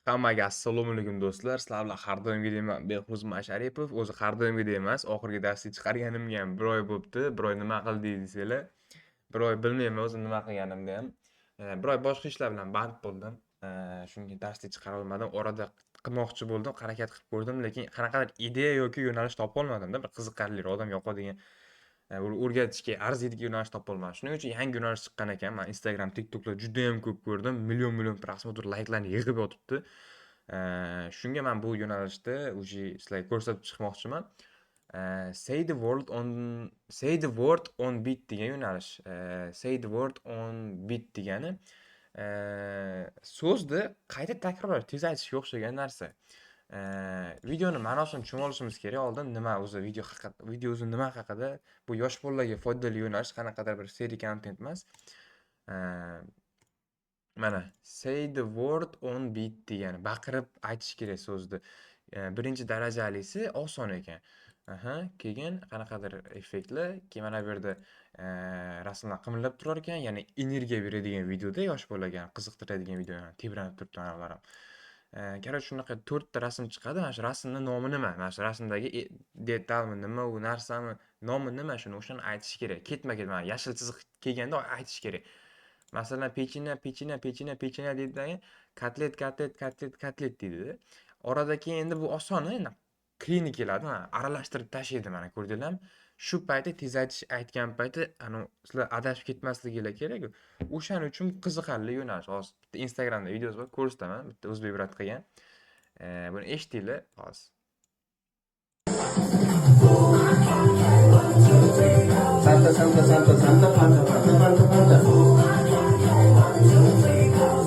Hammaga assalomu alaykum do'stlar. Sizlar bilan har doimgidek men Behruz Masharipov. O'zi har doimgidek emas, oxirgi darsni chiqarganimga ham 1 oy bo'pti. 1 oy nima qildi desanglar, 1 oy bilmayman o'zi nima qilganimni ham. 1 oy boshqa ishlar bilan band bo'ldim. Shunga darsni chiqara olmadim. Orada qilmoqchi bo'ldim, harakat qilib ko'rdim, lekin qanaqadir ideya yoki yo'nalish topa olmadim-da. Bir qiziqarli, odam yoqadigan, o'rgatishga arziydigan yo'nalish topa olmadim. Shuning uchun yangi yo'nalish chiqqan ekan. Men Instagram, TikToklar juda ham ko'p ko'rdim. Million prosmotr, layklarni yig'ib yotibdi. Shunga men bu yo'nalishda уже sizlarga ko'rsatib chiqmoqchiman. Say the word on beat degan yo'nalish. Say the word on beat degani so'zni qayta takrorlash, tez aytishga o'xshagan narsa. Videoni ma'nosini tushunib olishimiz kerak. Oldin nima o'zi video o'zi nima haqida? Bu yosh bolalarga foydali yo'nalish, qanaqadir bir seri kontent emas. Mana say the word on beat degani baqirib aytish kerak so'zni. Birinchi darajalisi oson ekan. Keyin qanaqadir effektlar, keyin mana bu yerda rasmlar qimillab turar ekan, ya'ni energiya beradigan videoda yosh bolaga qiziqtiradigan video, tebranib turibdi manalar ham. Короче, shunaqa 4 ta rasm chiqadi. Mana shu rasmning nomi nima? Mana shu rasmdagi detalmi nima, u narsami, nomi nima? O'shani aytish kerak. Ketma-ket yashil chiziq kelganda aytish kerak. Masalan, pechina deydi, kotlet deydi. Orada keyin endi bu oson, klini keladi, aralashtirib tashlaydi, mana ko'rdinglarmi? Shu payti tez aytgan payti, sizlar adashib ketmasligingiz kerak. O'shaning uchun qiziqarli yo'nalish. Hozir bitta Instagramda videosi bor, ko'rsataman. Bitta o'zbek brat qilgan. Buni eshitinglar hozir. Santa Santa Santa Santa Fanta Fanta Fanta Fanta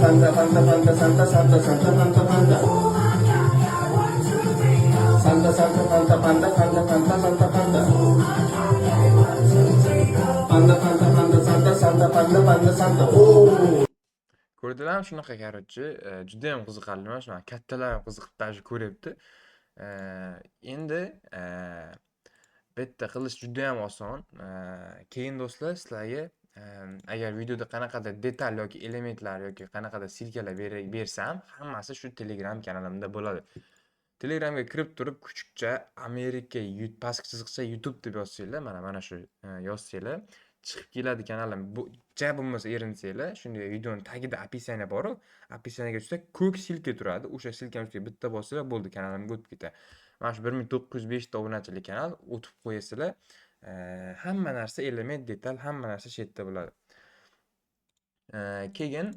Fanta Fanta Fanta Santa Santa Santa Fanta Fanta Santa Santa Fanta Fanta Fanta Fanta Santa Fanta Fanta Fanta Fanta Santa Santa Fanta Fanta Santa. Ko'rdilarmi shunaqa короче, juda ham qiziqarli emas, mana kattalar ham qiziqib tashi ko'ryapti. Endi bitta qilish juda ham oson. Keyin do'stlar sizlarga agar videoda qanaqadir detal yoki elementlar yoki qanaqadir silkalar bersam, hammasi shu Telegram kanalimda bo'ladi. Telegramga kirib turib kuchukcha Amerika pastki chiziqcha YouTube deb yozsanglar, mana shu yozsanglar chiqib keladi kanalim. Bu bo'lmasa erintsanglar, shunday videoning tagida описание bor. Описаниеga tushsa ko'k silka turadi. O'sha silkani ustiga bitta bossanglar bo'ldi, kanalimga o'tib ketadi. Mana shu 1905 ta obunachilik kanal, o'tib qo'yasizlar. Hamma narsa element, detal, hamma narsa shu yerda bo'ladi. Keyin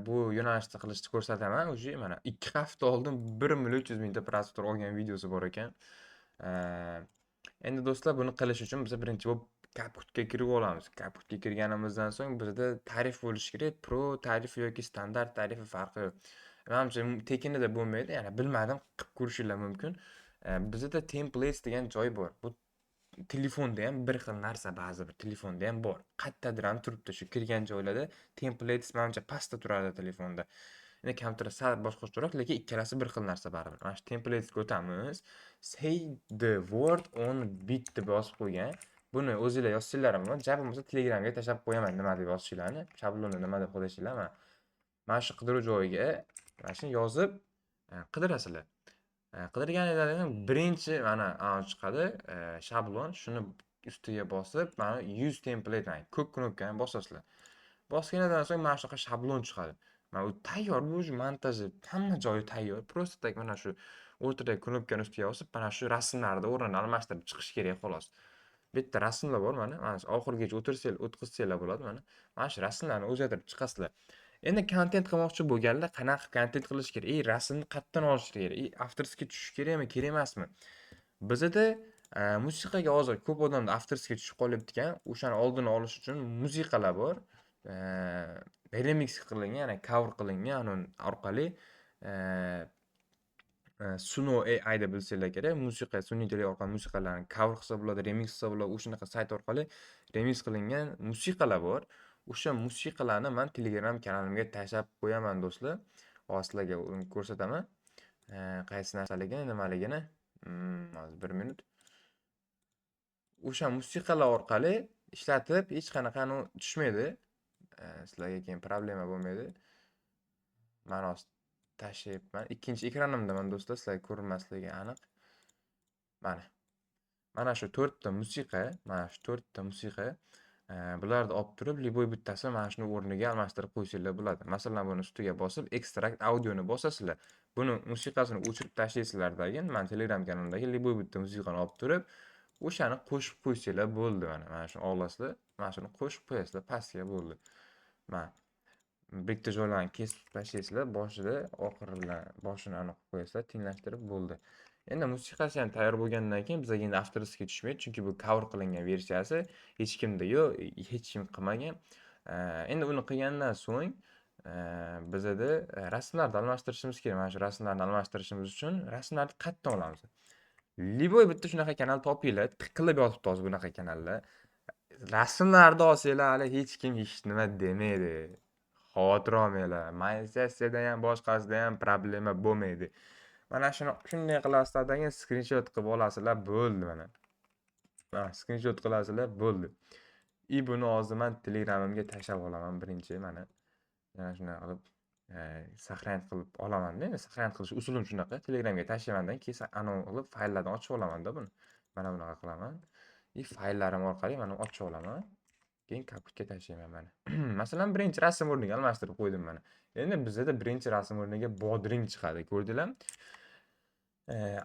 bu yo'nalishda qilishni ko'rsataman. Уже mana 2 hafta oldin 1 300 mingta prosmotr olgan videosi bor ekan. Endi do'stlar, buni qilish uchun biz birinchi bo'lib CapCutga kirib olamiz. CapCutga kirganimizdan so'ng bizda tarif bo'lishi kerak. Pro tarifi yoki standart tarifi farqi yo'q. Menimcha tekinida bo'lmaydi. Ya'ni bilmadim, qilib ko'rishinglar mumkin. Bizda templates degan joy bor. Bu telefonda ham bir xil narsa, ba'zi bir telefonda ham bor. Qayerdadir ham turibdi shu kirgan joylarda. Templates menimcha pastda turadi telefonda. Endi kompyuterda sal boshqacharoq, lekin ikkalasi bir xil narsa baribir. Mana shu templatesga o'tamiz. Say the word on beat deb yozib qo'ygan. Buni o'zingizlar yozsanglar ham bo'ladi. Bo'lmasa Telegramga tashlab qo'yaman, nima deb yozishinglarni, shablonni nima deb qo'yishinglar. Mana shu qidiruv joyiga mana shuni yozib qidirasizlar. Qidirganingizda birinchi mana chiqadi shablon. Shuni ustiga bosib, mana use template ko'k knopkani bosasizlar. Bosganingizdan so'ng mana shunaqa shablon chiqadi. Mana u tayyor, bu montaji, hamma joyi tayyor. Просто tak mana shu o'rtadagi knopkani ustiga bosib, mana shu rasmlarni o'rnini almashtirib chiqish kerak xolos. Bitta rasmlar bor mana shu oxirigacha o'tkazsanglar bo'ladi mana. Mana shu rasmlarni o'zgartirib chiqasizlar. Endi kontent qilmoqchi bo'lganlar qanaqa kontent qilish kerak? Rasmni qayerdan olish kerak? Avtorskiga tushish kerakmi, kerak emasmi? Bizda musiqaga hozir ko'p odamlar avtorskiga tushib qolyapti ekan. O'shani oldini olish uchun musiqalar bor. Remix qilingan, ya'ni cover qilingan orqali Suno AI deb bilsanglar kerak. Musiqa, sun'iy intellekt orqali musiqalarni cover qilsa bo'ladi, remix qilsa bo'ladi. O'shanaqa sayt orqali remix qilingan musiqalar bor. O'sha musiqalarni men Telegram kanalimga tashlab qo'yaman do'stlar. Hozir sizlarga uni ko'rsataman. Qaysi narsaligini, nimaligini. Hozir 1 minut. O'sha musiqalar orqali ishlatib hech qanaqa tushmaydi. Sizlarga keyin problema bo'lmaydi. Mana hozir tashlayapman. Ikkinchi ekranimdaman do'stlar, sizlarga ko'rinmasligi aniq. Mana shu 4 ta musiqa, bularni olib turib, liboy bittasini mana shuni o'rniga almashtirib qo'ysanglar bo'ladi. Masalan, buni ustiga bosib, ekstrakt audioni bosasizlar. Buni musiqasini o'chirib tashlaysizlardagi, mana Telegram kanalimdagi liboy bitta musiqani olib turib, o'shani qo'shib qo'ysanglar bo'ldi mana. Mana shuni olasizlar, mana shuni qo'shib qo'yasizlar pastga bo'ldi. Mana bitta joylarni kesib tashlaysizlar, boshida, oxiri bilan boshini aniq qo'yasizlar, tenglashtirib bo'ldi. Endi musiqasi ham tayyor bo'lgandan keyin bizga endi After Effects'ga tushmaydi, chunki bu cover qilingan versiyasi hech kimda yo'q, hech kim qilmagan. Endi uni qilgandan so'ng bizada rasmlarni almashtirishimiz kerak. Mana shu rasmlarni almashtirishimiz uchun rasmlarni qayerdan olamiz? Liboy bitta shunaqa kanal topinglar, tiqilib yotibdi hozir bunaqa kanallar. Rasmlarni olsanglar hali hech kim hech nima demaydi. Xavotir olmanglar. Monetizatsiyada ham boshqasida ham problema bo'lmaydi. Mana shunday qilasizlar, keyin skrinshot qilib olasizlar, bo'ldi mana. Skrinshot qilasizlar, bo'ldi. Buni hozir men Telegramimga tashlab olaman birinchi mana. Yana shunday qilib saqlanib qilib olaman-da. Endi saqlanib qilish usulim shunaqa. Telegramga tashlamandan keyin anavi qilib fayllardan ochib olaman-da buni. Mana bunaqa qilaman. Fayllarim orqali mana ochib olaman. Keyin kaputga tashlayman mana. Masalan, birinchi rasm o'rniga almashtirib qo'ydim mana. Endi bizda birinchi rasm o'rniga bodring chiqadi, ko'rdinglarmi?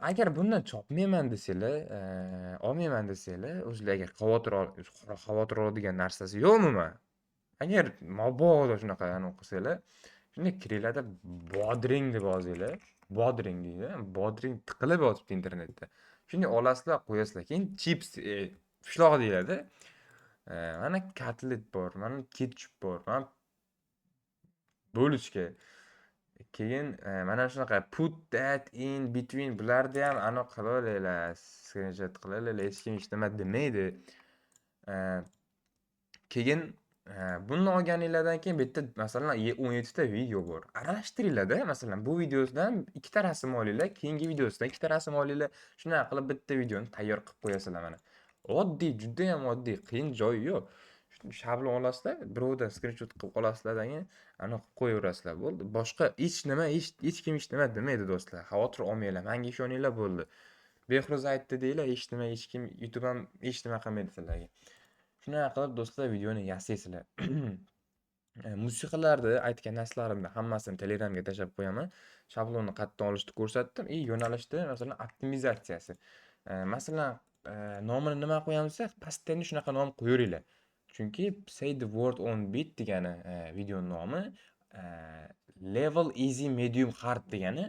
Agar bundan chopmayman desanglar, olmayman desanglar, o'zinglarga xavotir oladigan narsasi yo'q umuman. Agar mabodo shunaqa qilsanglar, shunda kiringlarda bodring deb yozinglar. Bodring deydi. Bodring tiqilib yotibdi internetda. Shunday olasizlar, qo'yasizlar. Keyin chips, pishloq deyiladi. Mana kotlet bor, mana ketchup bor, mana bulochka. Keyin mana shunaqa put that in between bularni ham aniq qilaveringlar, screenshot qilaveringlar, hech kim hech nima demaydi. Keyin buni olganinglardan keyin bitta masalan 17 ta video bor. Aralashtiringlar-da. Masalan, bu videosidan 2 ta rasm olinglar, keyingi videosidan 2 ta rasm olinglar. Shunday qilib bitta videoni tayyor qilib qo'yasizlar mana. Oddiy, juda ham oddiy, qiyin joyi yo'q. Shablon olasizlar, birovdan screenshot qilib olasizlardan keyin aniq qo'yaverasizlar, bo'ldi. Boshqa hech nima, hech kim hech nima demaydi do'stlar. Xavotir olmanglar, menga ishoninglar, bo'ldi. Behruz aytdi deylar, hech nima, hech kim YouTube ham hech nima qilmaydi sizlarga. Shunday qilib do'stlar videoni yasaysizlar. Musiqalarni aytgan narsalarimni hammasini Telegramga tashlab qo'yaman. Shablonni qayerdan olishni ko'rsatdim. Yo'nalishni masalan optimizatsiyasi. Masalan, nomini nima qo'yamiz? Pastda shunaqa nom qo'yaveringlar. Chunki say the word on beat degani video nomi, level easy medium hard degani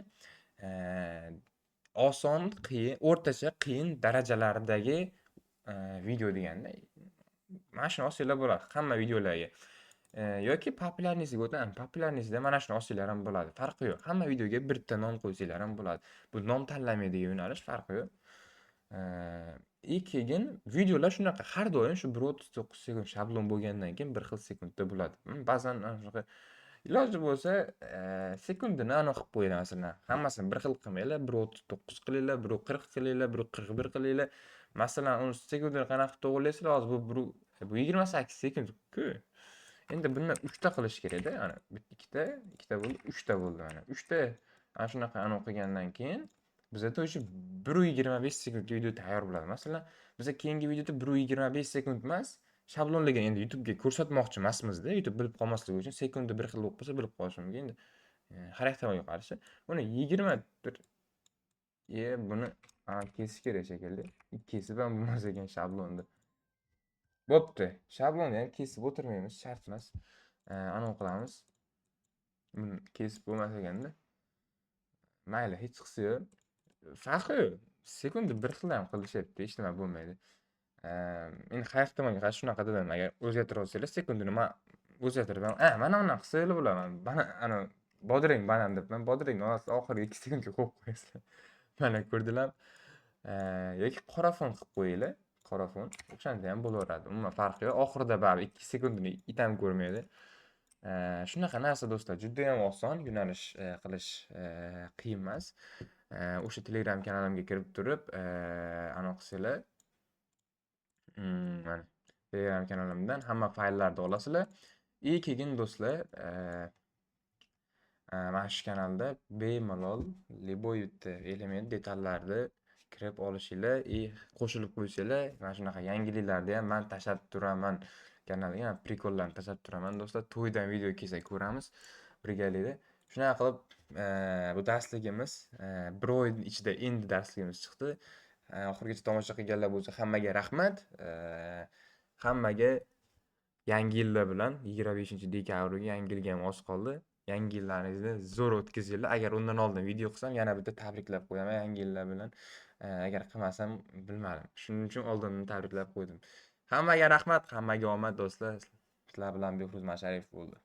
oson, qiyin, o'rtacha, qiyin darajalardagi video deganda. Mana shuni olsanglar bo'ladi hamma videolarga. Yoki populyarnisiga o'tadi. Populyarnisida mana shuni olsanglar ham bo'ladi. Farqi yo'q. Hamma videoga bitta nom qo'ysanglar ham bo'ladi. Bu nom tanlamaydigan yo'nalish, farqi yo'q. Keyin videolar shunaqa har doim shu 1:39 sekund shablon bo'lgandan keyin 1 xil sekundda bo'ladi. Ba'zan shunaqa iloji bo'lsa sekundini aniq qilib qo'yinglar masalan. Hammasini bir xil qilmanglar, 1:39 qilinglar, 1:40 qilinglar, 1:41 qilinglar. Masalan, uni sekundini qanaqa qilib to'g'irlaysizlar, hozir bu 28 sekund-ku. Endi buni 3 ta qilish kerak-da. Mana 2 ta bo'ldi, 3 ta bo'ldi mana. 3 ta ana shunaqa aniq qilgandan keyin bizda o'sha 1:25 sekundga video tayyor bo'ladi. Masalan, biz keyingi videoda 1:25 sekund emas, shablonlagan endi YouTube'ga ko'rsatmoqchi emasmiz-da. YouTube bilib qolmasligi uchun sekunda bir xil bo'lib qolsa bilib qolishi mumkin. Endi xarakterga qarshi uni 21 buni kesish kerak shekilli. Kesib ham bo'lmas ekan shablonni. Bo'pti. Shablonni ham kesib o'tirmaymiz, shart emas. Anavi qilamiz. Buni kesib bo'lmas ekanda. Mayli, hech qilsa yo'q. Farqi yo'q. Sekunda bir xil ham qilishyapti, hech nima bo'lmaydi. Endi xarakterga qarshi shunaqa dedim. Agar o'zgartira olsanglar sekundini men o'zgartirib, mana bunaqa qilsanglar bo'ladi. Mana ana bodring banan debman. Bodringni olasiz, oxiriga 2 sekundga qo'yib qo'yasizlar. Mana ko'rdilar. Yoki qora fon qilib qo'yinglar. Qora fon. O'shanda ham bo'laveradi. Umuman farqi yo'q. Oxirida baribir 2 sekundini itam ko'rmaydi. Shunaqa narsa do'stlar, juda ham oson, yo'nalish qilish qiyin emas. O'sha Telegram kanalimga kirib turib, anaqa qilsanglar, mana Telegram kanalimdan hamma fayllarni olasizlar. Keyin do'stlar, Mana shu kanalda bemalol любой bitta element detallarni kirib olishinglar и qo'shilib qo'ysanglar, mana shunaqa yangiliklarni ham man tashlab turaman kanalga, ham prikollarni tashlab turaman do'stlar. To'ydan video kelsa ko'ramiz birgalikda. Shunaqa qilib, bu darsligimiz bir oy ichida endi darsligimiz chiqdi. Oxirigacha tomosha qilganlar bo'lsa hammaga rahmat. Hammaga Yangi yillar bilan 25-dekabrga Yangi yilga ham oz qoldi. Yangi yillaringizni zo'r o'tkazinglar. Agar undan oldin video qilsam, yana bitta tabriklab qo'yaman yangi yillar bilan. Agar qilmasam bilmadim. Shuning uchun oldindan tabriklab qo'ydim. Hammaga rahmat, hammaga omad do'stlar. Sizlar bilan Behruz Masharipov bo'ldi.